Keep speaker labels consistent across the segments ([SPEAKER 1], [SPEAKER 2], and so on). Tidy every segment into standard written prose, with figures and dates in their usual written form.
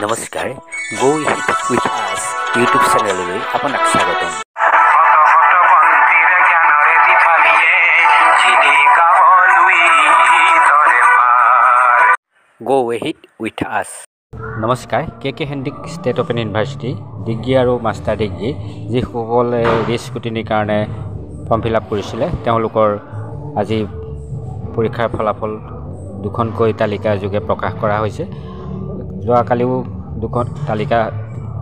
[SPEAKER 1] নমস্কাৰ go hit with us YouTube চেনেললৈ আপোনাক স্বাগতম। Go hit with us. নমস্কাৰ K Handique state open university degree আৰু মাষ্টাৰ ডিগ্ৰী যিসকলে স্কুটিনিৰ কাৰণে ফৰ্ম ফিল আপ কৰিছিলে তেওঁলোকৰ আজি পৰীক্ষাৰ ফলাফল দুখনকৈ তালিকা যোগে প্ৰকাশ কৰা হৈছে। যোৱাকালিও দুখন তালিকা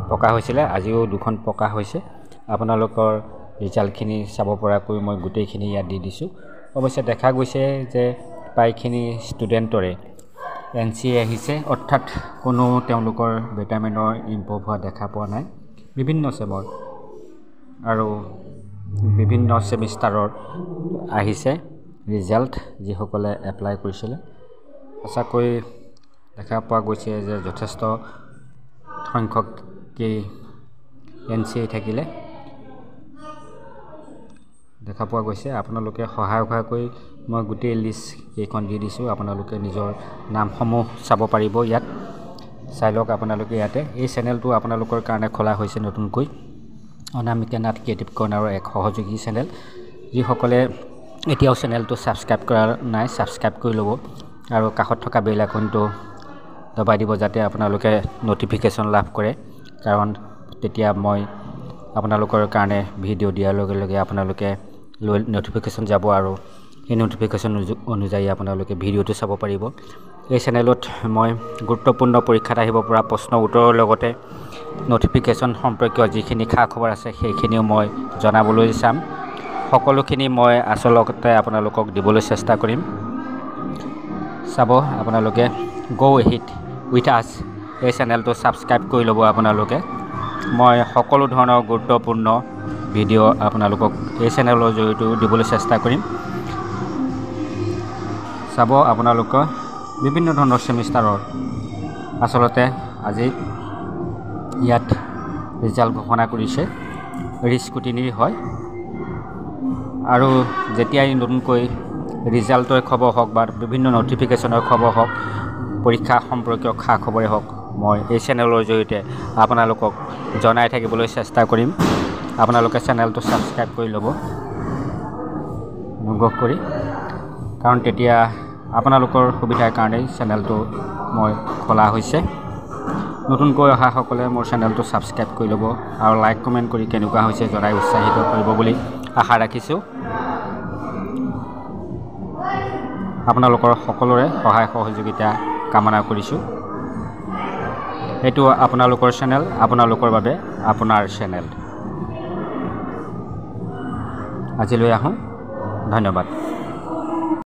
[SPEAKER 1] প্ৰকাশ হৈছিলে, আজিও দুখন প্ৰকাশ হৈছে। আপোনালোকৰ ৰিজাল্টখিনি চাব পৰাকৈ মই গোটেইখিনি ইয়াত দি দিছোঁ। অৱশ্যে দেখা গৈছে যে প্ৰায়খিনি ষ্টুডেণ্টৰে NC আহিছে, অৰ্থাৎ কোনো তেওঁলোকৰ বেটাৰমেণ্টৰ ইম্প্ৰুভ হোৱা দেখা পোৱা নাই। বিভিন্ন চেমৰ আৰু বিভিন্ন ছেমিষ্টাৰৰ আহিছে ৰিজাল্ট যিসকলে এপ্লাই কৰিছিলে। সঁচাকৈ দেখা পোৱা গৈছে যে যথেষ্ট সংখ্যকেই NC থাকিলে দেখা পোৱা গৈছে। আপোনালোকে সহায় হোৱাকৈ মই গোটেই লিষ্ট কেইখন দি দিছোঁ। আপোনালোকে নিজৰ নামসমূহ চাব পাৰিব, ইয়াত চাই লওক আপোনালোকে ইয়াতে। এই চেনেলটো আপোনালোকৰ কাৰণে খোলা হৈছে নতুনকৈ, অনামিকা নাথ ক্ৰিয়েটিভ কৰ্ণাৰৰ এক সহযোগী চেনেল। যিসকলে এতিয়াও চেনেলটো ছাবস্ক্ৰাইব কৰা নাই ছাবস্ক্ৰাইব কৰি ল'ব আৰু কাষত থকা বেল আইকনটো দবাই দিব যাতে আপোনালোকে ন'টিফিকেশ্যন লাভ কৰে, কাৰণ তেতিয়া মই আপোনালোকৰ কাৰণে ভিডিঅ' দিয়াৰ লগে লগে আপোনালোকে লৈ ন'টিফিকেশ্যন যাব আৰু সেই ন'টিফিকেশ্যন অনুযায়ী আপোনালোকে ভিডিঅ'টো চাব পাৰিব। এই চেনেলত মই গুৰুত্বপূৰ্ণ পৰীক্ষাত আহিব পৰা প্ৰশ্ন উত্তৰৰ লগতে ন'টিফিকেশ্যন সম্পৰ্কীয় যিখিনি খা খবৰ আছে সেইখিনিও মই জনাবলৈ চাম। সকলোখিনি মই আচলতে আপোনালোকক দিবলৈ চেষ্টা কৰিম। চাব আপোনালোকে গো হিট উইথ আছ এই চেনেলটো ছাবস্ক্ৰাইব কৰি ল'ব আপোনালোকে। মই সকলো ধৰণৰ গুৰুত্বপূৰ্ণ ভিডিঅ' আপোনালোকক এই চেনেলৰ জৰিয়তেও দিবলৈ চেষ্টা কৰিম। চাব আপোনালোকৰ বিভিন্ন ধৰণৰ ছেমিষ্টাৰৰ আচলতে আজি ইয়াত ৰিজাল্ট ঘোষণা কৰিছে। স্কুটিনিৰ হয় আৰু যেতিয়াই নতুনকৈ ৰিজাল্টৰ খবৰ হওক বা বিভিন্ন ন'টিফিকেশ্যনৰ খবৰ হওক, পৰীক্ষা সম্পৰ্কীয় খা খবৰে হওক, মই এই চেনেলৰ জৰিয়তে আপোনালোকক জনাই থাকিবলৈ চেষ্টা কৰিম। আপোনালোকে চেনেলটো ছাবস্ক্ৰাইব কৰি ল'ব অনুগ্ৰহ কৰি, কাৰণ তেতিয়া আপোনালোকৰ সুবিধাৰ কাৰণেই চেনেলটো মই খোলা হৈছে। নতুনকৈ অহাসকলে মোৰ চেনেলটো ছাবস্ক্ৰাইব কৰি ল'ব আৰু লাইক কমেণ্ট কৰি কেনেকুৱা হৈছে জনাই উৎসাহিত কৰিব বুলি আশা ৰাখিছোঁ। আপোনালোকৰ সকলোৰে সহায় সহযোগিতা কামনা কৰিছোঁ। এইটো আপোনালোকৰ চেনেল, আপোনালোকৰ বাবে আপোনাৰ চেনেল। আজিলৈ আহোঁ, ধন্যবাদ।